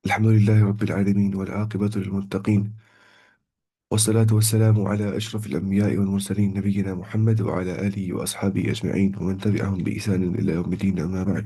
الحمد لله رب العالمين والعاقبة للمتقين، والصلاة والسلام على أشرف الأنبياء والمرسلين نبينا محمد وعلى آله وأصحابه أجمعين ومن تبعهم بإحسان إلى يوم الدين، أما بعد.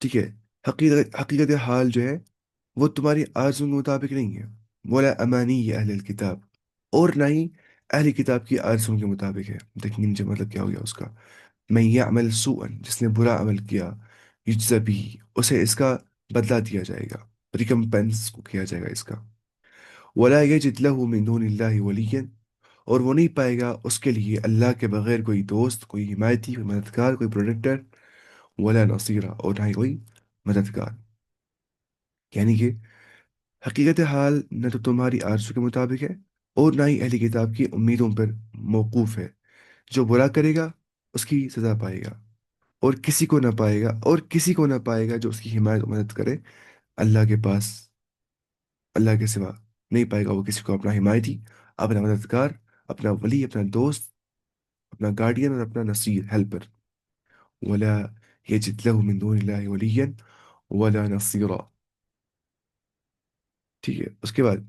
ٹھیک ہے؟ حقیقت حال جو ہے وہ تمہاری آرزو کے مطابق نہیں ہے، ولا امانی اہل الکتاب، اور نہ ہی اہل کتاب کی آرزو کے مطابق ہے۔ دیکھیں گے مطلب کیا ہو گیا اس کا؟ میں یعمل سوءا، جس نے برا عمل کیا، یجزا بھی، اسے اس کا بدلہ دیا جائے گا، ریکمپنس کو کیا جائے گا اس کا۔ ولا یجد له من دون اللہ ولیا، اور وہ نہیں پائے گا اس کے لیے اللہ کے بغیر کوئی دوست، کوئی حمایتی، کوئی مددگار، کوئی پروٹیکٹر، ولا نصیرہ، اور نہ ہی کوئی مددگار۔ یعنی کہ حقیقت حال نہ تو تمہاری آرزو کے مطابق ہے، اور نہ ہی اہلی کتاب کی امیدوں پر موقوف ہے۔ جو برا کرے گا اس کی سزا پائے گا، اور کسی کو نہ پائے گا، اور کسی کو نہ پائے گا جو اس کی حمایت و مدد کرے اللہ کے پاس، اللہ کے سوا نہیں پائے گا وہ کسی کو اپنا حمایتی، اپنا مددگار، اپنا ولی، اپنا دوست، اپنا گارڈین، اور اپنا نصیر، ہیلپر۔ ولا یجد له من دون اللہ ولیا ولا نصیرا۔ ٹھیک ہے، اس کے بعد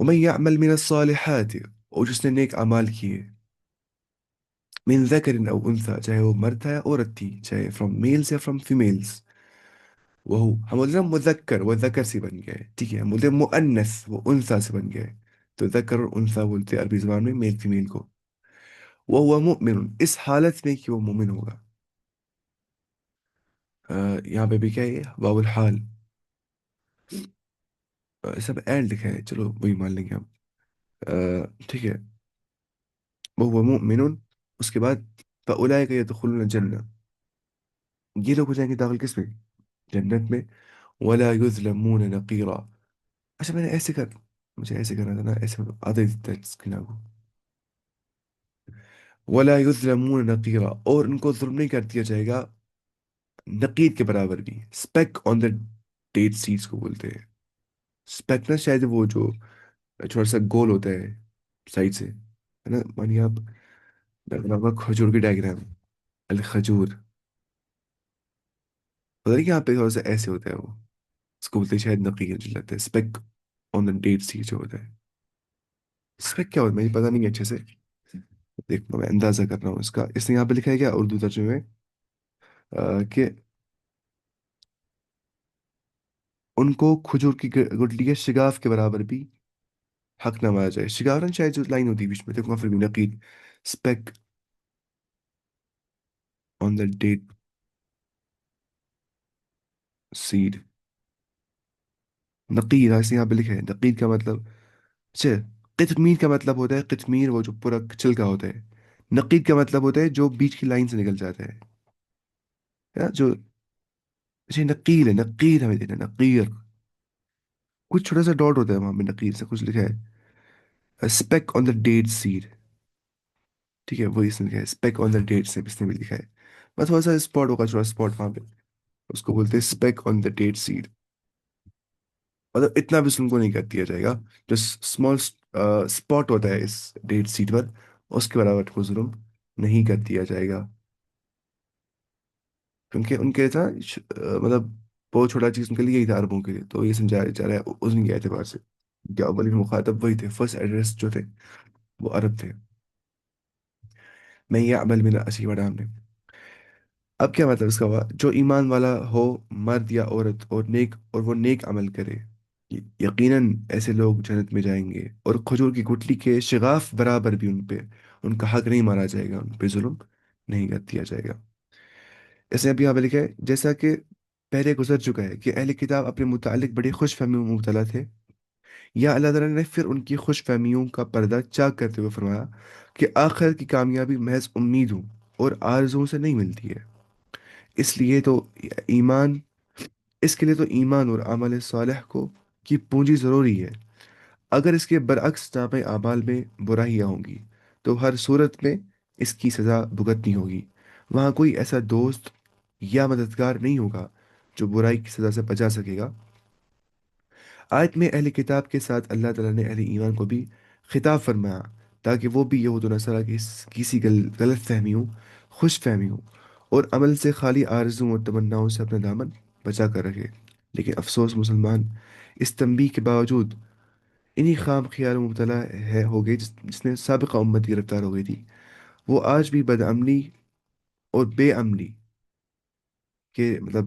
ومن يعمل من الصالحات، اور جس نے نیک اعمال کیے، من ذکر او انثى، چاہے وہ مرد ہے عورت تھی، چاہے فرام میلز یا فرام فیمیلز، ہم بولتے ہیں نا مذکر، وہ ذکر سے بن گئے، ٹھیک ہے؟ ہم بولتے ہیں مؤنث، وہ انثى سے بن گئے، تو ذکر اور انثى بولتے ہیں عربی زبان میں میل فیمیل کو۔ وهو مؤمن، اس حالت میں کہ وہ مومن ہوگا۔ یہاں پہ بھی کیا ہے، واو الحال، سب اینڈ لکھا ہے، چلو وہی مان لیں گے ہم۔ ٹھیک ہے، وهو مؤمن، اس کے بعد فأولئک يدخلون الجنہ، یہ لوگ ہو جائیں گے داخل کس میں؟ جنت میں۔ ولا یظلمون نقیرا، اچھا میں نے ایسے کر، مجھے ایسے کرنا تھا نا، ایسے آدھے دیتا ہے اسکرین کو۔ ولا یظلمون نقیرا، اور ان کو ظلم نہیں کر دیا جائے گا نقیر کے برابر بھی۔ Speck on the date seeds کو بولتے ہیں۔ اسپیک نا شاید وہ جو تھوڑا سا گول ہوتا ہے سائڈ سے، ہے نا؟ مانیے آپ آپ کا کھجور کی ڈائگرام، الخجور، پتہ نہیں کہ یہاں پہ تھوڑا سا ایسے ہوتا ہے وہ، اس کو بولتے ہیں شاید نقیر، جو لگتا ہے speck on the date seed جو ہوتا ہے۔ اسپیک کیا ہوتا ہے مجھے پتا نہیں ہے اچھے سے، دیکھ میں اندازہ کر رہا ہوں اس کا۔ اس نے یہاں پہ لکھا ہے کیا اردو ترجمے میں، کہ ان کو کھجور کی گٹلی کے شگاف کے برابر بھی حق نہ مانا جائے۔ شگاف نا شاید جو لائن ہوتی ہے بیچ میں، دیکھو پھر بھی نقید، speak on the date said, نقید ایسے یہاں پہ لکھا ہے۔ نقید کا مطلب، اچھا، قطمیر کا مطلب ہوتا ہے، قطمیر وہ جو پورا چھلکا ہوتا ہے۔ نقید کا مطلب ہوتا ہے جو بیچ کی لائن سے نکل جاتا ہے، جو، اچھا نقیل ہے، نقیر ہمیں دینا، نقیر، کچھ چھوٹا سا ڈاٹ ہوتا ہے وہاں پہ، نقیر سے کچھ لکھا ہے، speck on the date seed, ٹھیک ہے؟ وہی اس نے لکھا ہے اسپیک آن دا ڈیٹ سے، اس نے بھی لکھا ہے، بس تھوڑا سا اسپاٹ ہوگا، چھوٹا اسپاٹ وہاں پہ، اس کو بولتے ہیں speck on the date seed. مطلب اتنا بھی ان کو نہیں کر دیا جائے گا، جو اسمال اسپاٹ ہوتا ہے اس ڈیٹ سیٹ پر، اس کے برابر کو ظلم نہیں کر دیا جائے گا، کیونکہ ان کے تھا مطلب بہت چھوٹا چیز ان کے لیے یہی تھا عربوں کے لیے، تو یہ سمجھایا جا رہا ہے اس کے اعتبار سے کہ اولین مخاطب وہی تھے، فرسٹ ایڈریس جو تھے وہ عرب تھے۔ میں یہ عمل میں اسی بڑا ہم نے، اب کیا مطلب اس کا ہوا؟ جو ایمان والا ہو، مرد یا عورت، اور نیک، اور وہ نیک عمل کرے، یقیناً ایسے لوگ جنت میں جائیں گے، اور کھجور کی گٹلی کے شگاف برابر بھی ان پہ، ان کا حق نہیں مارا جائے گا، ان پہ ظلم نہیں کر دیا جائے گا۔ اس نے ابھی یہاں پہ لکھا ہے جیسا کہ پہلے گزر چکا ہے کہ اہل کتاب اپنے متعلق بڑی خوش فہمیوں میں مبتلا تھے، یا اللہ تعالیٰ نے پھر ان کی خوش فہمیوں کا پردہ چاک کرتے ہوئے فرمایا کہ آخر کی کامیابی محض امیدوں اور آرزوؤں سے نہیں ملتی ہے، اس لیے تو ایمان اس کے لیے تو ایمان اور عمل صالح کو کی پونجی ضروری ہے۔ اگر اس کے برعکس نامہ اعمال میں برائیاں ہوں گی تو ہر صورت میں اس کی سزا بھگتنی ہوگی، وہاں کوئی ایسا دوست یا مددگار نہیں ہوگا جو برائی کی سزا سے بچا سکے گا۔ آیت میں اہل کتاب کے ساتھ اللہ تعالیٰ نے اہل ایمان کو بھی خطاب فرمایا تاکہ وہ بھی یہود و نصارہ کی کسی غلط فہمیوں، خوش فہمیوں اور عمل سے خالی آرزوں اور تمناؤں سے اپنا دامن بچا کر رکھے۔ لیکن افسوس، مسلمان اس تنبیہ کے باوجود انہی خام خیالوں میں مبتلا ہو گئی جس نے سابقہ امت گرفتار ہو گئی تھی۔ وہ آج بھی بدعملی اور بے عملی کے مطلب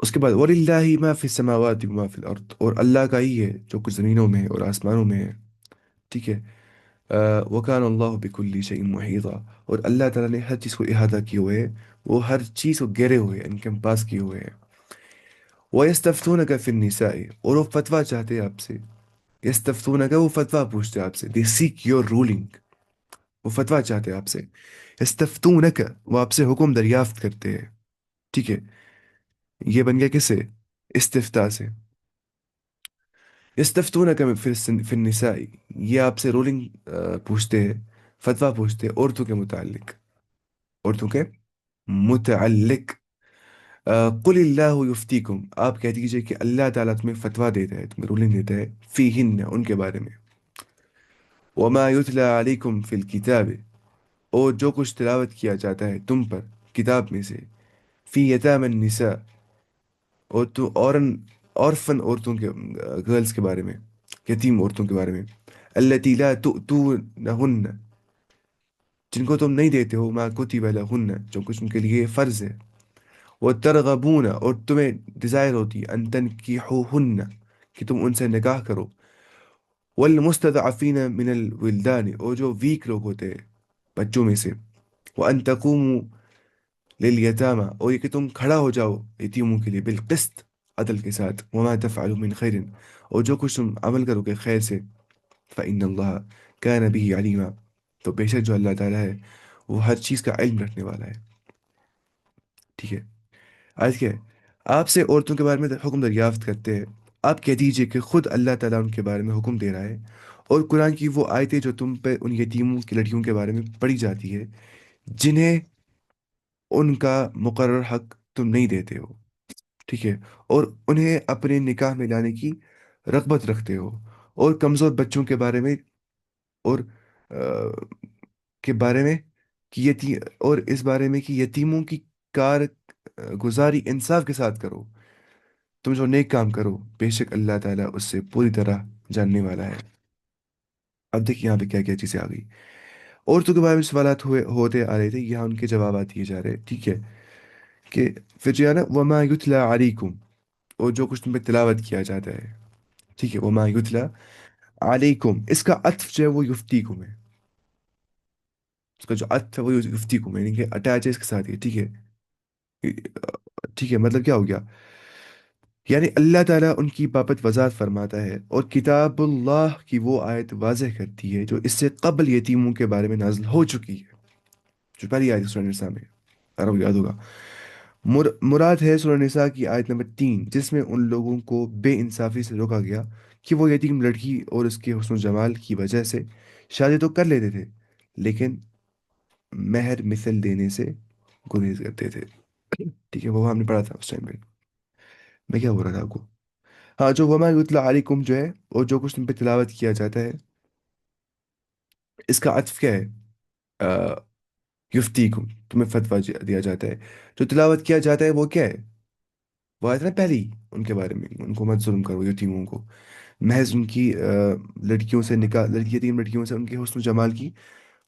اس کے بعد وَلِلَّهِ مَا فِي السَّمَاوَاتِ وَمَا فِي الْأَرْضِ، اور اللہ کا ہی ہے جو کچھ زمینوں میں ہے اور آسمانوں میں ہے، ٹھیک ہے۔ وَكَانَ اللَّهُ بِكُلِّ شَيْءٍ مُحِيطًا، اور اللہ تعالیٰ نے ہر چیز کو احاطہ کیے ہوئے ہے، وہ ہر چیز کو گھیرے ہوئے ہیں، ان کے پاس کیے ہوئے ہیں۔ وَيَسْتَفْتُونَكَ فِي النِّسَاءِ، اور وہ فتویٰ چاہتے ہیں آپ سے، یستفتونک وہ فتویٰ پوچھتے ہیں آپ سے، دے سیک یور رولنگ، وہ فتویٰ چاہتے ہیں آپ سے، یستفتونک وہ آپ سے حکم دریافت کرتے ہیں، ٹھیک ہے۔ یہ بن گیا کس سے؟ استفتاء سے۔ یستفتونک فی النساء، یہ آپ سے رولنگ پوچھتے ہیں، فتویٰ پوچھتے ہیں عورتوں کے متعلق، عورتوں کے متعلق۔ قل اللہ یفتیکم، آپ کہہ دیجئے کہ اللہ تعالیٰ تمہیں فتویٰ دیتا ہے، تمہیں رولنگ دیتا ہے، فیہن ان کے بارے میں، وما یتلی علیکم فی الکتاب، اور جو کچھ تلاوت کیا جاتا ہے تم پر کتاب میں سے، فی یتام النساء، اور تو اورفن عورتوں کے، گرلز کے بارے میں، یتیم عورتوں کے بارے میں، التی لا تؤتونہن، جن کو تم نہیں دیتے ہو، ما کتب لہن، جو کچھ ان کے لیے فرض ہے، وہ ترغبون، اور تمہیں ڈیزائر ہوتی ہے، ان تنکیحوہن، کہ تم ان سے نکاح کرو، والمستضعفین من الولدان، اور جو ویک لوگ ہوتے ہیں بچوں میں سے، وان تقوموا للیتامى، اور یہ کہ تم کھڑا ہو جاؤ یتیموں کے لیے، بالقسط، عدل کے ساتھ، وما تفعلوا من خیر، اور جو کچھ تم عمل کرو گے خیر سے، فإن اللہ كان به علیما، تو بے شک جو اللہ تعالیٰ ہے وہ ہر چیز کا علم رکھنے والا ہے، ٹھیک ہے۔ آج کیا ہے؟ آپ سے عورتوں کے بارے میں حکم دریافت کرتے ہیں، آپ کہہ دیجئے کہ خود اللہ تعالیٰ ان کے بارے میں حکم دے رہا ہے، اور قرآن کی وہ آیتیں جو تم پہ ان یتیموں کی لڑکیوں کے بارے میں پڑھی جاتی ہے، جنہیں ان کا مقرر حق تم نہیں دیتے ہو، ٹھیک ہے، اور انہیں اپنے نکاح میں لانے کی رغبت رکھتے ہو، اور کمزور بچوں کے بارے میں، اور کے بارے میں کہ اور اس بارے میں کہ یتیموں کی کار گزاری انصاف کے ساتھ کرو، تم جو نیک کام کرو، بے شک اللہ تعالیٰ اس سے پوری طرح جاننے والا ہے۔ اب دیکھیں یہاں پہ کیا کیا چیزیں آ گئی، عورتوں کے بارے میں سوالات ہوتے آ رہے تھے، یہاں ان کے جوابات دیے جا رہے ہیں، ٹھیک ہے، کہ پھر جو ہے نا وما یتلا علیکم، اور جو کچھ تم پہ تلاوت کیا جاتا ہے، ٹھیک ہے، وما یتلا علیکم، اس کا عطف جو ہے وہ یفتیکم ہے، اس کا جو عطف ہے وہ یفتیکم ہے، یعنی کہ اٹیچ ہے اس کے ساتھ، یہ ٹھیک ہے، ٹھیک ہے، مطلب کیا ہو گیا؟ یعنی اللہ تعالیٰ ان کی بابت وضاحت فرماتا ہے، اور کتاب اللہ کی وہ آیت واضح کرتی ہے جو اس سے قبل یتیموں کے بارے میں نازل ہو چکی ہے، جو پہلی آیت سورہ نساء میں، اگر آپ کو یاد ہوگا، مراد ہے سورہ نساء کی آیت نمبر 3، جس میں ان لوگوں کو بے انصافی سے روکا گیا کہ وہ یتیم لڑکی اور اس کے حسن و جمال کی وجہ سے شادی تو کر لیتے تھے، لیکن مہر مثل دینے سے گریز کرتے تھے، ٹھیک ہے، وہ ہم نے پڑھا تھا اس ٹائم پہ، میں کیا بول رہا تھا آپ کو؟ ہاں، جو وما یتلا علیکم جو ہے، اور جو کچھ تم پہ تلاوت کیا جاتا ہے، اس کا عطف کیا ہے؟ آ، یفتیکم، تمہیں فتویٰ دیا جاتا ہے، جو تلاوت کیا جاتا ہے وہ کیا ہے؟ وہ آیت نا پہلی، ان کے بارے میں، ان کو مت ظلم کرو یتیموں کو، محض ان کی لڑکیوں سے نکاح، یتیم لڑکیوں سے ان کے حسن و جمال کی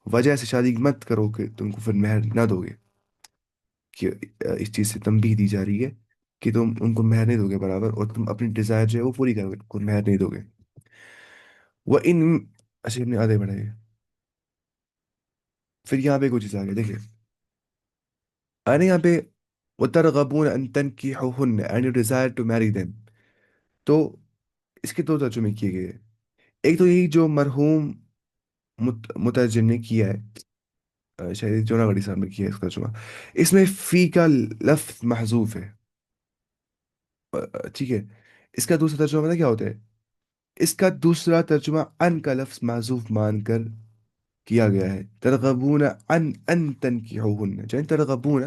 وجہ سے شادی مت کرو کہ تم کو پھر مہر نہ دو گے، کہ اس چیز سے تنبیہ دی جا رہی ہے کہ تم ان کو مہر نہیں دو گے برابر، اور تم اپنی ڈیزائر جو ہے وہ پوری کرو گے، ان کو مہر نہیں دو گے، وہ ان، اچھا ہم نے آدھے بڑھائے، پھر یہاں پہ کچھ چیز آ گیا دیکھیں، آنے یہاں پہ وَتَرْغَبُونَ أَن تَنْكِحُوهُنَّ and you desire to marry them، تو اس کے دو ترجمے کیے گئے ہیں، ایک تو یہی جو مرحوم مترجم نے کیا ہے، شاید جونا گڑی صاحب نے کیا ہے اس کا ترجمہ، اس میں فی کا لفظ محذوف ہے، ٹھیک ہے، اس کا دوسرا ترجمہ پتہ کیا ہوتا ہے؟ اس کا دوسرا ترجمہ ان کا لفظ محذوف مان کر کیا گیا ہے، ترغبون ان تنکحوهن، جن ترغبون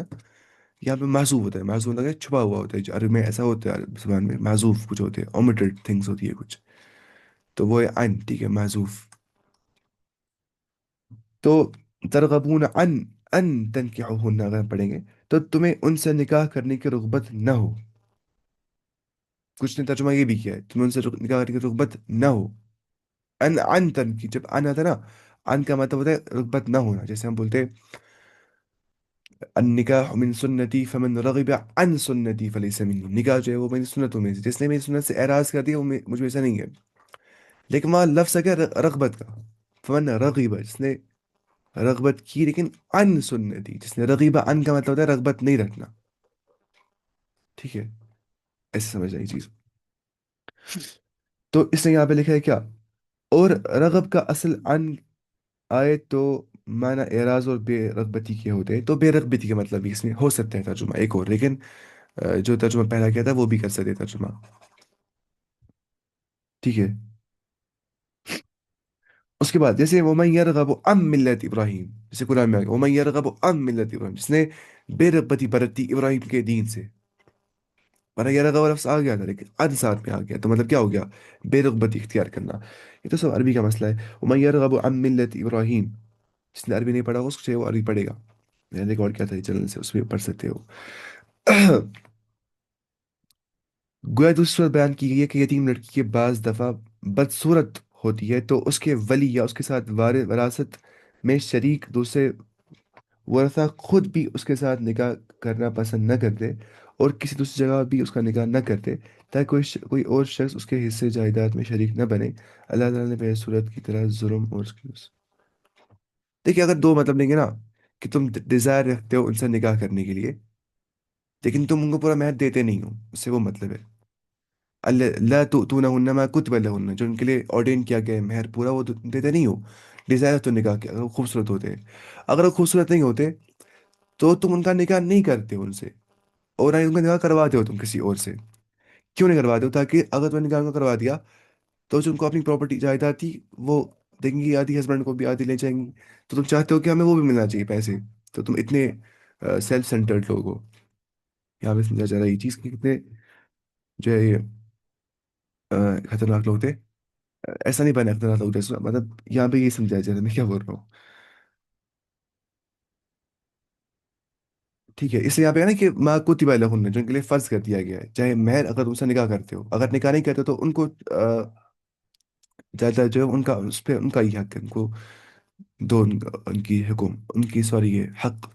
یہاں پہ محذوف ہوتا ہے، محذوف ہوتا ہے چھپا ہوا ہوتا ہے، جو عربی میں ایسا ہوتا ہے، عربی زبان میں محذوف کچھ ہوتے ہیں، omitted things ہوتی ہے کچھ، تو وہ ہے ان، ٹھیک ہے، محذوف، تو ترغبون ان تنکحوهن اگر ہم پڑھیں گے تو تمہیں ان سے نکاح کرنے کی رغبت نہ ہو، کچھ نے ترجمہ یہ بھی کیا ہے، تمہیں ان سے نکاح کرنے کی رغبت نہ ہو، ان تن کی جب ان آتا ہے نا، ان کا مطلب ہوتا ہے رغبت نہ ہونا، جیسے ہم بولتے ہیں النکاح من سنتی فمن رغب عن سنتی فلیس منی، نکاح جو ہے وہ میری سنتوں میں سے، جس نے میری سنت سے اعراض کر دیا وہ مجھ میں سے نہیں ہے. لیکن وہاں لفظ ہے رغبت کا. فمن رغب، جس نے رغبت کی لیکن عن سنتی، جس نے رغیبہ عن کا مطلب ہوتا ہے رغبت نہیں رکھنا. ٹھیک ہے، ایسے سمجھ آئی چیز. تو اس نے یہاں پہ لکھا ہے کیا، اور رغب کا اصل عن آئے تو معنی اعراض اور بے رغبتی کے ہوتے ہیں، تو بے رغبتی کا مطلب بھی اس میں ہو سکتا ہے ترجمہ ایک اور، لیکن جو ترجمہ پہلا کیا تھا وہ بھی کر سکتے ہیں ترجمہ. ٹھیک ہے. اس کے بعد جیسے وَمَن يَرْغَبُ عَن مِّلَّةِ ابراہیم، جیسے قرآن میں آ گیا وَمَن يَرْغَبُ عَن مِّلَّةِ ابراہیم، جس نے بے رغبتی برتی ابراہیم کے دین سے. ورنہ یرغب لفظ آ گیا تھا لیکن ان ساتھ میں آ گیا، تو مطلب کیا ہو گیا، بے رغبتی اختیار کرنا. یہ تو سب عربی کا مسئلہ ہے. وَمَن يَرْغَبُ عَن مِّلَّةِ ابراہیم، جس نے عربی نہیں پڑھا اس سے وہ عربی پڑھے گا. میں نے ریکارڈ کیا تھا چینل سے، اس میں پڑھ سکتے ہو. گویا دوسری صورت بیان کی گئی ہے کہ یتیم لڑکی کے بعض دفعہ بدصورت ہوتی ہے تو اس کے ولی یا اس کے ساتھ وراثت میں شریک دوسرے ورثہ خود بھی اس کے ساتھ نکاح کرنا پسند نہ کرتے اور کسی دوسری جگہ بھی اس کا نکاح نہ کرتے تاکہ کوئی اور شخص اس کے حصے جائیداد میں شریک نہ بنے. اللہ تعالیٰ نے بے صورت کی طرح ظلم اور اس کی دیکھیے اگر دو مطلب لیں گے نا، کہ تم ڈیزائر رکھتے ہو ان سے نکاح کرنے کے لیے لیکن تم ان کو پورا مہر دیتے نہیں ہو، اس سے وہ مطلب ہے لا تؤتونهن ما كتب لهن، جو ان کے لیے آرڈین کیا گیا ہے مہر پورا وہ دیتے نہیں ہو. ڈیزائر تو نکاح کیا اگر وہ خوبصورت ہوتے ہیں، اگر وہ خوبصورت نہیں ہوتے تو تم ان کا نکاح نہیں کرتے ان سے، اور نہ ہی ان کا نکاح کرواتے ہو تم کسی اور سے. کیوں نہیں کرواتے ہو؟ تاکہ اگر تم نے نکاح ان کا کروا دیا تو جو ان کو اپنی پراپرٹی جائیداد تھی وہ دیں گی، آدھی ہسبینڈ کو بھی آدھی لے جائیں گی. تو تم چاہتے ہو کہ ہمیں وہ بھی ملنا چاہیے پیسے، تو تم اتنے سیلف سینٹرڈ لوگ ہو. یہاں پہ سمجھا جا رہا ہے یہ چیز کہ کتنے جو ہے یہ خطرناک لوگ تھے. ایسا نہیں بنا خطرناک لوگ تھے، مطلب یہاں پہ یہ سمجھایا جا رہا ہے میں کیا بول رہا ہوں. ٹھیک ہے، اس لیے یہاں پہ ہے نا کہ ماں کتب لہن، جو ان کے لیے فرض کر دیا گیا ہے، چاہے مہر اگر ان سے نکاح کرتے ہو، اگر نکاح نہیں کرتے تو ان کو جائیداد جو ہے ان کا اس پہ ان کا ہی حق ہے، ان کو دو ان کی حکم ان کی سوری یہ حق.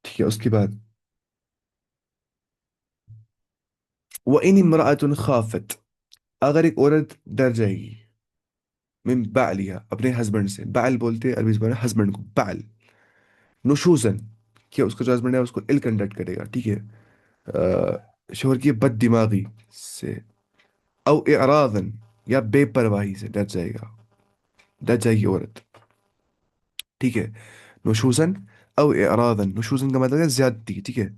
ٹھیک ہے. اس کے بعد وَإِنِ امْرَأَةٌ خَافَتْ، اگر ایک عورت ڈر جائے گی من بعلیہا اپنے ہسبینڈ سے، بعل بولتے ہیں عربی زبان میں ہسبینڈ کو بعل، نشوزن کہ اس کا جو ہسبینڈ ہے اس کو ill کنڈکٹ کرے گا. ٹھیک ہے. شوہر کی بد دماغی سے، او اعراضن یا بے پرواہی سے ڈر جائے گا، ڈر جائے گی عورت. ٹھیک ہے. نشوزن او اعراضن، نشوزن کا مطلب ہے زیادتی. ٹھیک ہے.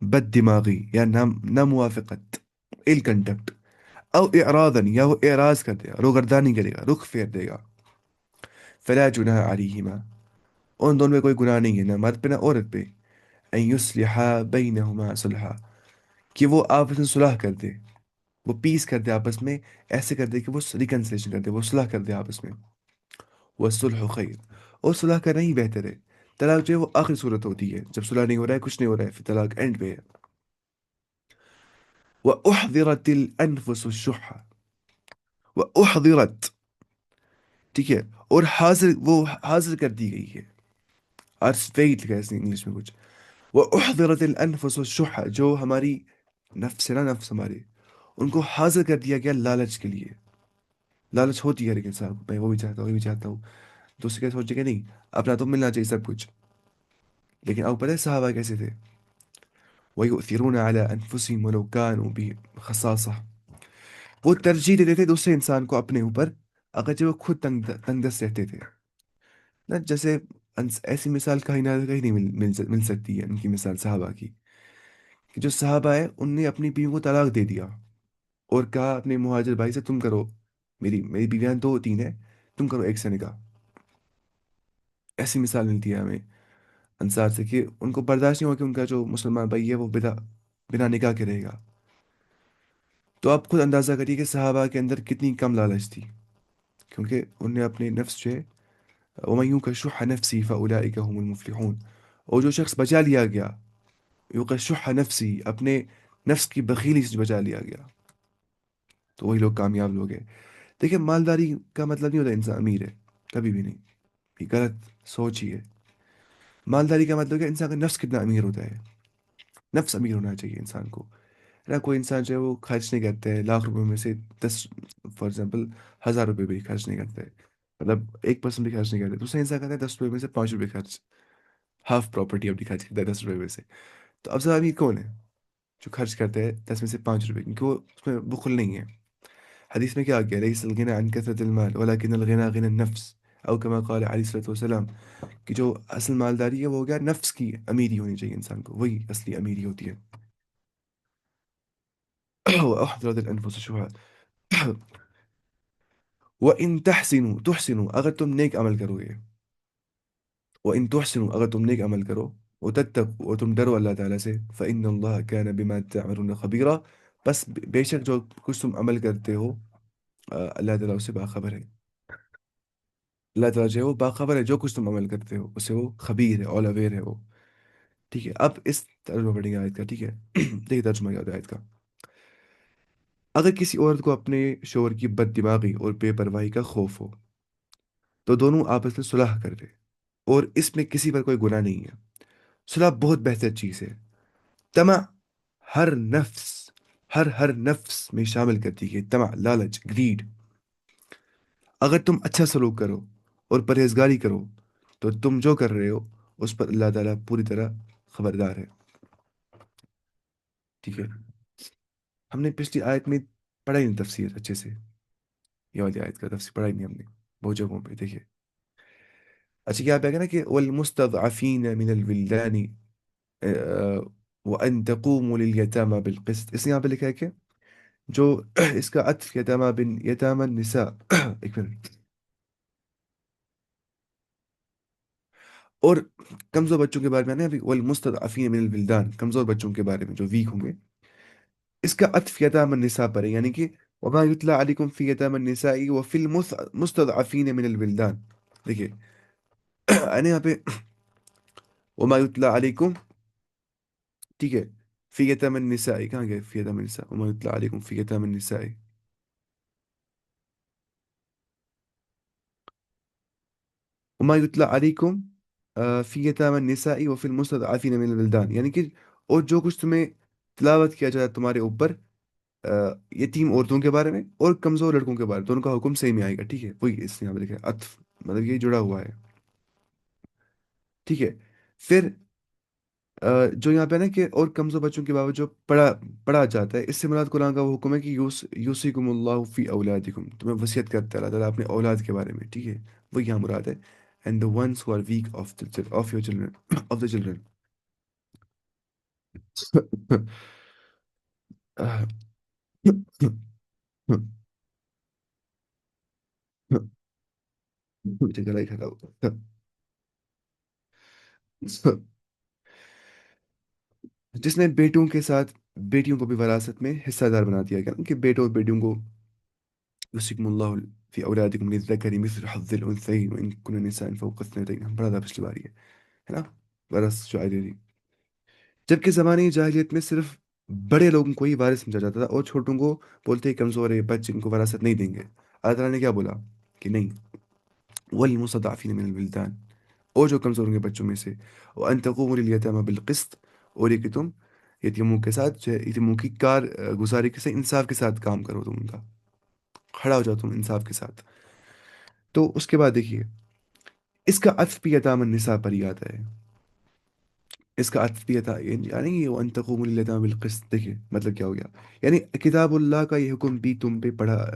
بد دماغی یا ناموافقت، ill کنڈکٹ. او اعراضن یا وہ اعراض کر دے گا، روگردانی کرے گا، رخ پھیر دے گا. فلا جناح علیہما، ان دونوں میں کوئی گناہ نہیں ہے، نہ مرد پہ نہ عورت پہ. ان یصلحا بینہما صلحا، کہ وہ آپس میں صلح کر دے، وہ پیس کر دے آپس میں، ایسے کر دے کہ وہ ریکنسلیشن کر دے، وہ صلح کر دے آپس میں. والصلح خیر، اور صلح کرنا ہی بہتر ہے. طلاق جو ہے وہ آخری صورت ہوتی ہے جب صلح نہیں ہو رہا ہے، کچھ نہیں ہو رہا ہے، پھر طلاق اینڈ پہ ہے. وَأُحْضِرَتِ الْأَنفُسُ الشُّحَّ، وَأُحْضِرَت، ٹھیک ہے، اور حاضر وہ حاضر کر دی گئی ہے. ویٹ لکھا ہے اس نے انگلش میں کچھ. وَأُحْضِرَتِ الْأَنفُسُ الشُّحَّ، جو ہماری نفس ہے نا، نفس ہمارے، ان کو حاضر کر دیا گیا لالچ کے لیے. لالچ ہوتی ہے ہر ایک انسان کو، میں وہ بھی چاہتا ہوں یہ بھی چاہتا ہوں، تو اس کے سوچے کہ نہیں اپنا تو ملنا چاہیے سب کچھ. لیکن اب پتہ ہے صحابہ کیسے تھے، وَيُؤْثِرُونَ عَلَىٰ أَنفُسِهِمْ وَلَوْ كَانُوا بِهِمْ خَصَاصَةٌ، وہ ترجیح دیتے تھے دوسرے انسان کو اپنے اوپر اگرچہ وہ خود تنگ دست رہتے تھے. نہ جیسے ایسی مثال کہیں نہ کہیں نہیں مل سکتی ہے ان کی مثال صحابہ کی، کہ جو صحابہ ہے ان نے اپنی بیوی کو طلاق دے دیا اور کہا اپنے مہاجر بھائی سے تم کرو، میری بیویاں دو تین ہے، تم کرو ایک سے نکاح. ایسی مثال ملتی ہے ہمیں انصار سے کہ ان کو برداشت نہیں ہوا کہ ان کا جو مسلمان بھائی ہے وہ بنا نکاح کے رہے گا. تو آپ خود اندازہ کریے کہ صحابہ کے اندر کتنی کم لالچ تھی، کیونکہ ان نے اپنے نفس جو ہے وَمَن يُوقَ شُحَّ نَفْسِهِ فَأُولَٰئِكَ هُمُ الْمُفْلِحُونَ، اور جو شخص بچا لیا گیا یوقَ شُحَّ نَفْسِهِ، اپنے نفس کی بخیلی سے بچا لیا گیا، تو وہی لوگ کامیاب لوگ ہیں. دیکھیں مالداری کا مطلب نہیں ہوتا انسان امیر ہے، کبھی بھی نہیں، یہ غلط سوچ ہی ہے. مالداری کا مطلب کہ انسان کا نفس کتنا امیر ہوتا ہے. نفس امیر ہونا چاہیے انسان کو. ہے نا. کوئی انسان جو ہے وہ خرچ نہیں کرتے ہے لاکھ روپے میں سے 10، فار ایگزامپل 1000 روپے بھی خرچ نہیں کرتے. مطلب 1% بھی خرچ نہیں کرتے. دوسرا انسان کرتا ہے 10 روپے میں سے 5 روپے خرچ. ہاف پراپرٹی اپنی خرچ کرتا ہے 10 روپے میں سے. تو اب زیادہ امیر کون ہے؟ جو خرچ کرتے ہیں 10 میں سے 5 روپے، کیونکہ وہ اس میں بخل نہیں ہے. حدیث میں کیا گیا؟ لیس الغنى عن كثرة المال ولكن الغنى غنى النفس، او كما قال علیہ الصلوۃ والسلام. کہ جو اصل مالداری ہے وہ ہو گیا نفس کی امیری ہونی چاہیے انسان کو، وہی اصلی امیری ہوتی ہے. وأحضرت الأنفس الشح. وإن تحسنوا تحسنوا، اگر تم نیک عمل کرو گے. وإن تحسنوا، اگر تم نیک عمل کرو. وتتقوا، اور تم ڈرو اللہ تعالیٰ سے. فإن الله كان بما تعملون خبيرا، بس بے شک جو کچھ تم عمل کرتے ہو اللہ تعالیٰ اس سے باخبر ہے. اللہ تعالیٰ جو ہے وہ باخبر ہے جو کچھ تم عمل کرتے ہو، اس سے وہ خبیر ہے، آل اویئر ہے وہ. ٹھیک ہے. اب اس ترجمہ پڑھیں گے آیت کا. ٹھیک ہے. دیکھیے ترجمہ کیا ہوتا ہے آیت کا. اگر کسی عورت کو اپنے شوہر کی بد دماغی اور بے پرواہی کا خوف ہو تو دونوں آپس میں صلح کر لے، اور اس میں کسی پر کوئی گناہ نہیں ہے. صلح بہت بہتر چیز ہے. طمع ہر نفس، ہر نفس میں شامل کرتی ہے. طمع، لالچ، گریڈ. اگر تم اچھا سلوک کرو اور پرہیزگاری کرو تو تم جو کر رہے ہو اس پر اللہ تعالیٰ پوری طرح خبردار ہے. ٹھیک ہے. ہم نے پچھلی آیت میں پڑھا ہی نہیں تفسیر اچھے سے. یہ والی آیت کا تفسیر پڑھا ہی نہیں ہم نے بہت جگہوں پہ. دیکھیے اچھا کیا پہ نا کہ والمستضعفین من الولدان وان تقوموا لليتامى بالقسط. اس نے یہاں پہ لکھا ہے کہ جو اس کا عطف یتامى بن یتامى النساء. ایک منٹ. اور کمزور بچوں کے بارے میں نا ابھی والمستضعفین من الولدان، کمزور بچوں کے بارے میں جو ویک ہوں گے. اس کا عطف یتامى النساء پر ہے، یعنی کہ وما يتلى عليكم في يتامى النساء وفي المستضعفين من الولدان. دیکھیے یعنی یہاں پہ وما يتلى عليكم. ٹھیک ہے. فی یتامى النساء کہاں گئے؟ فی یتامى النساء وما يتلى عليكم في يتامى النساء. وما يتلى عليكم فی یتامى النساء وفي المستضعفين من الولدان، یعنی کہ اور جو کچھ تمہیں تلاوت کیا جاتا ہے تمہارے اوپر یتیم عورتوں کے بارے میں اور کمزور لڑکوں کے بارے میں، دونوں کا حکم سیم ہی آئے گا. ٹھیک ہے. وہی اس نے یہاں پہ لکھا ہے عطف، مطلب یہ جڑا ہوا ہے. ٹھیک ہے. پھر جو یہاں پہ نا کہ اور کمزور بچوں کے باوجود جو پڑھا جاتا ہے، اس سے مراد قرآن کا وہ حکم ہے کہ یوسیکم اللہ فی اولادکم، تمہیں وصیت کرتا ہے اللہ تعالیٰ اپنے اولاد کے بارے میں. ٹھیک ہے. وہ یہاں مراد ہے. And the ones who are weak of your children of the children. مجھے گلا ہی خراب ہوتا ہے. جس میں بیٹوں کے ساتھ بیٹیوں کو بھی وراثت میں حصہ دار بنا دیا گیا کہ بیٹوں اور بیٹیوں کو یوسیکم اللہ فی اولادکم للذکر مثل حظ الانثیین وان کن نساء فوق اثنتین. ہم پڑھا تھا پچھلی بار یہ، ہے نا. ورث جو آئی تھی. جبکہ زمانے جاہلیت میں صرف بڑے لوگوں کو ہی وارث سمجھا جاتا تھا اور چھوٹوں کو بولتے ہی کمزور ہے بچے، ان کو وراثت نہیں دیں گے. اللہ تعالیٰ نے کیا بولا کہ نہیں، والمستضعفین من الولدان، اور جو کمزور ہوں گے بچوں میں سے. وان تقوموا للیتامى بالقسط، اور یہ کہ تم یتیموں کے ساتھ جو ہے یتیموں کی کار گزاری کے ساتھ انصاف کے ساتھ کام کرو، تم ان کا کھڑا ہو جاؤ تم انصاف کے ساتھ. تو اس کے بعد دیکھیے اس کا عطف بھی یتامى النساء پر ہی آتا ہے. اس کا عطف بھی تھا یعنی یہ وان تقوموا للیتامى بالقسط. دیکھیے مطلب کیا ہو گیا. یعنی کتاب اللہ کا یہ حکم بھی تم پہ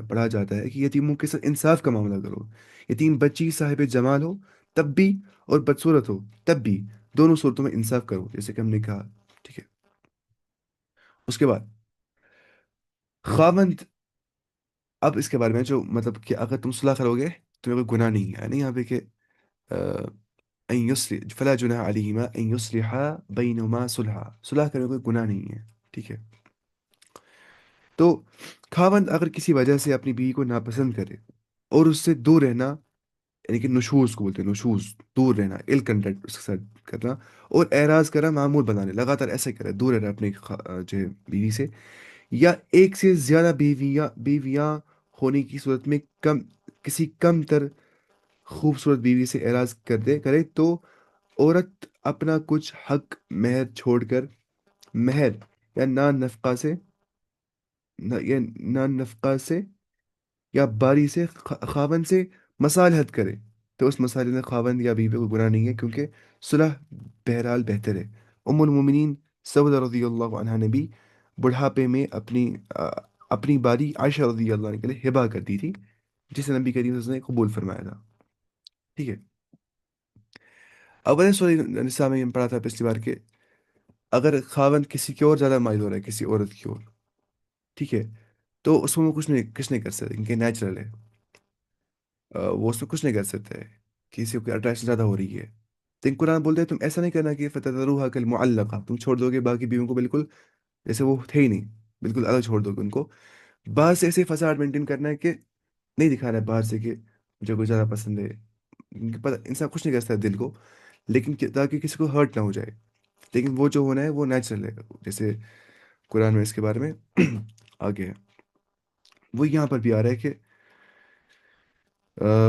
پڑھا جاتا ہے کہ یتیموں کے ساتھ انصاف کا معاملہ کرو. یتیم بچی صاحب جمال ہو تب بھی اور بدصورت ہو تب بھی، دونوں صورتوں میں انصاف کرو جیسے کہ ہم نے کہا. ٹھیک ہے. اس کے بعد خاوند. اب اس کے بارے میں جو مطلب کہ اگر تم صلح کرو گے تمہیں کوئی گناہ نہیں ہے. یعنی یہاں پہ کہ ان یصلح فلا جناح علیہما ان یصلحا بینہما صلحا، صلح کرنے میں کوئی گناہ نہیں ہے. ٹھیک ہے. تو خاوند اگر کسی وجہ سے اپنی بیوی کو ناپسند کرے اور اس سے دور رہنا، یعنی کہ نشوز کو بولتے ہیں، نشوز دور رہنا، ایل کنٹیکٹ اس کے ساتھ کرنا اور اعراض کرنا معمول بنانے، لگاتار ایسا ہی کرے دور رہنا اپنے جو ہے بیوی سے، یا ایک سے زیادہ بیویاں ہونے کی صورت میں کسی کم تر خوبصورت بیوی سے اعراض کرے تو عورت اپنا کچھ حق مہر چھوڑ کر، مہر یا نان نفقہ سے، یا نان نفقہ سے یا باری سے خاوند سے مصالحت کرے، تو اس مسئلے میں خاوند یا بیوی کو گناہ نہیں ہے، کیونکہ صلح بہرحال بہتر ہے۔ ام المومنین سعودہ رضی اللہ عنہا نے بھی بڑھاپے میں اپنی باری عائشہ رضی اللہ عنہ کے لیے ہبا کر دی تھی، جسے نبی کریم صلی اللہ علیہ وسلم نے قبول فرمایا تھا، ٹھیک ہے۔ اول سورہ نساء میں ہم پڑھا تھا پچھلی بار کہ اگر خاوند کسی کی اور زیادہ مائل ہو رہا ہے کسی عورت کی اور، ٹھیک ہے، تو اس میں وہ کچھ نہیں کر سکتے، کیونکہ نیچرل ہے، وہ اس میں کچھ نہیں کر سکتے، کسی کو اٹریکشن زیادہ ہو رہی ہے، لیکن قرآن بولتے ہیں تم ایسا نہیں کرنا کہ فتذروها کالمعلقہ، تم چھوڑ دو گے باقی بیویوں کو بالکل جیسے وہ تھے ہی نہیں، بالکل الگ چھوڑ دو گے ان کو۔ باہر سے ایسے فساد مینٹین کرنا ہے کہ نہیں دکھانا ہے باہر سے کہ مجھے کوئی زیادہ پسند ہے، کیونکہ انسان کچھ نہیں کر سکتا دل کو، لیکن تاکہ کسی کو ہرٹ نہ ہو جائے، لیکن وہ جو ہونا ہے وہ نیچرل ہے، جیسے قرآن میں اس کے بارے میں آگے ہے، وہ یہاں پر بھی آ رہا ہے کہ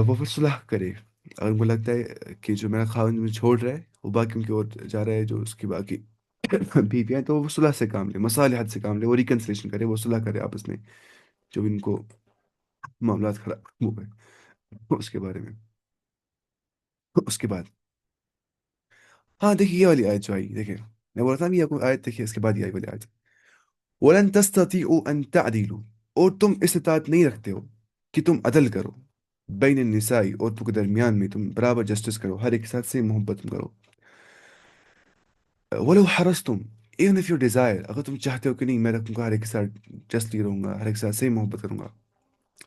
وہ پھر صلح کرے، اگر مجھے لگتا ہے کہ جو میرا خاوند مجھے چھوڑ رہا ہے وہ باقیوں کی اور جا رہا ہے، جو اس کی باقی بیویاں ہیں، تو وہ صلح سے کام لے، مصالحت سے کام لے، وہ ریکنسلیشن کرے، وہ صلح کرے آپس میں، جو ان کو معاملات خراب ہوئے اس کے بارے میں۔ اس کے بعد ہاں دیکھیے یہ والی آیت جو آئی، دیکھیں میں بول رہا تھا نا، یہ آپ کو آیت دیکھیے، اس کے بعد یہ آئی والی آیت، وَلَن تَسْتَطِيعُوا أَن تَعْدِلُوا، اور تم استطاعت نہیں رکھتے ہو کہ تم عدل کرو، بین النسائی، عورتوں کے درمیان میں تم برابر جسٹس کرو، ہر ایک کے ساتھ سے محبت تم کرو، ولو حرصتم، even if you desire، اگر تم چاہتے ہو کہ نہیں میں رکھوں گا ہر ایک کے ساتھ جسٹلی رہوں گا، ہر ایک کے ساتھ سے محبت کروں گا،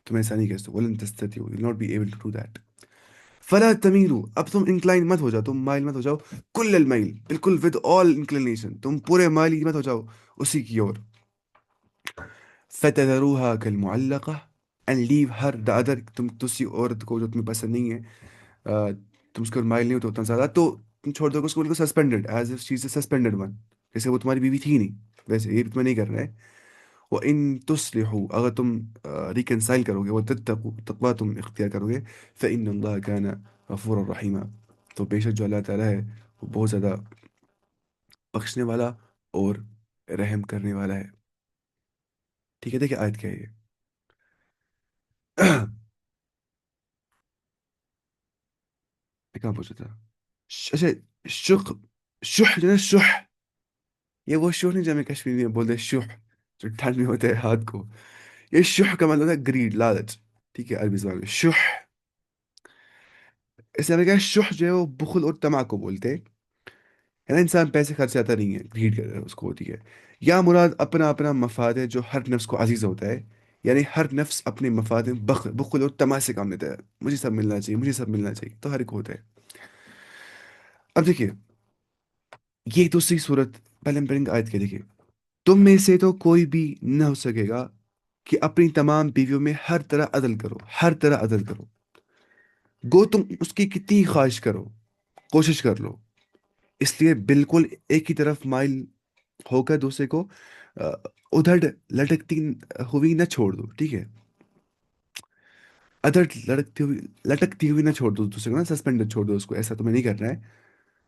تم ایسا نہیں کر سکتے، ولن تستطيعوا، you will not be able to do that، فلا تمیلوا، اب تم انکلائن مت ہو جاؤ، تم مائل مت ہو جاؤ، کل المیل، بالکل ود آل انکلینیشن، تم پورے مائل ہی مت ہو جاؤ اسی کی اور، فتذروها كالمعلقة، and leave her the other، تم کسی عورت کو جو تمہیں پسند نہیں ہے، تم اس کو مائل نہیں ہوتے اتنا زیادہ، تو تم چھوڑ دو گے اس کو بالکل suspended, as if she is a suspended one, جیسے وہ تمہاری بیوی تھی نہیں، ویسے یہ تمہیں نہیں کر رہا ہے۔ وَإِن تُصْلِحُوا، اگر تم ریکنسائل کرو گے، وَتَتَّقُوا، تقوی تم اختیار کرو گے، فَإِنَّ اللَّهَ كَانَ غَفُورًا رَحِيمًا، تو بے شک جو اللہ تعالیٰ ہے وہ بہت زیادہ بخشنے والا اور رحم کرنے والا ہے، ٹھیک ہے۔ دیکھیں آیت کیا ہے یہ میں کہاں پہنچا تھا؟ اچھا، شخ، شح جو ہے شح، یہ وہ شح نہیں جو ہمیں کشمیری میں بولتے ہیں شح، جو ٹھنڈ میں ہوتا ہے ہاتھ کو، یہ شح کا مطلب ہے گریڈ، لالچ، ٹھیک ہے، عربی زبان میں شح، اس لیے ہمیں کہا شح جو ہے وہ بخل اور طمع کو بولتے ہیں، ہے نا، انسان پیسے خرچ آتا نہیں ہے، گریڈ کر اس کو ہوتی ہے، یا مراد اپنا اپنا مفاد ہے جو ہر نفس کو عزیز ہوتا ہے، یعنی ہر نفس اپنے مفاد میں بخل اور طمع سے کام لیتا ہے، مجھے سب ملنا چاہیے، مجھے سب ملنا چاہیے، تو ہر ایک کو ہوتا ہے۔ اب دیکھیے یہ دوسری صورت، پہلے ہم پڑھیں گے آیت کے، دیکھیے تم میں سے تو کوئی بھی نہ ہو سکے گا کہ اپنی تمام بیویوں میں ہر طرح عدل کرو، ہر طرح عدل کرو، گو تم اس کی کتنی خواہش کرو، کوشش کر لو، اس لیے بالکل ایک ہی طرف مائل ہو کر دوسرے کو آ، ادھر لٹکتی ہوئی نہ چھوڑ دو، ٹھیک ہے، ادھر لٹکتی ہوئی نہ چھوڑ دو دوسرے کو، نا سسپینڈ چھوڑ دو اس کو، ایسا تمہیں نہیں کرنا ہے،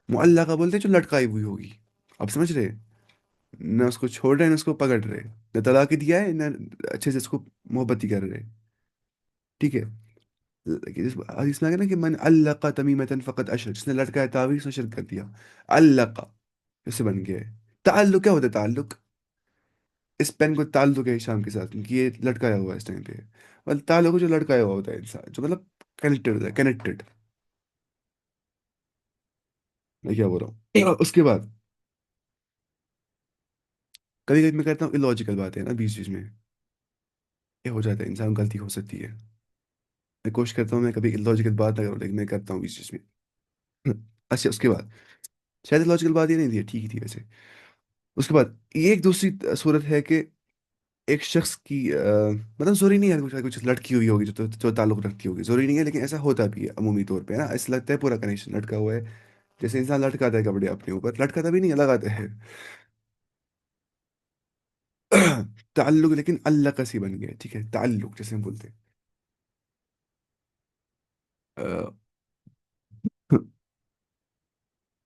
معلقہ بولتے ہیں جو لٹکائی ہوئی ہوگی، اب سمجھ رہے، نہ اس کو چھوڑ رہے نہ اس کو پکڑ رہے، نہ طلاق ہی دیا ہے نہ اچھے سے اس کو محبت ہی کر رہے، ٹھیک ہے۔ حدیث میں آگے نا کہ من علق تمیمتن فقط اشرک، جس نے لٹکایا تعویذ اس نے شرک کر دیا، علق، اس سے بن گیا ہے۔ تعلق کیا ہوتا ہے؟ تعلق، اس پین کو تعلق ہے شام کے ساتھ، کیونکہ یہ لٹکایا ہوا ہے اس ٹائم پہ، مطلب تعلق جو لٹکایا ہوا ہوتا ہے انسان، جو مطلب کنیکٹڈ ہوتا ہے، کنیکٹڈ، میں کیا بول رہا ہوں۔ اس کے بعد کبھی کبھی میں کہتا ہوں illogical باتیں نا بیچ بیچ میں، یہ ہو جاتا ہے، انسان غلطی ہو سکتی ہے، میں کوشش کرتا ہوں میں کبھی illogical بات نہ کروں، لیکن میں کرتا ہوں بیچ بیچ میں۔ اچھا اس کے بعد شاید illogical بات یہ نہیں تھی، ٹھیک ہی تھی ویسے۔ اس کے بعد یہ ایک دوسری صورت ہے کہ ایک شخص کی مطلب ضروری نہیں ہے کچھ لڑکی ہوئی ہوگی جو تعلق رکھتی ہوگی، ضروری نہیں ہے، لیکن ایسا ہوتا بھی ہے عمومی طور پہ نا، ایسا لگتا ہے پورا کنیکشن لٹکا ہوا ہے، جیسے انسان لٹکاتا ہے کپڑے اپنے اوپر، لٹکاتا بھی نہیں ہے، لگاتا ہے تعلق، لیکن اللہ کا سی بن گیا، ٹھیک ہے، تعلق جیسے ہم بولتے ہیں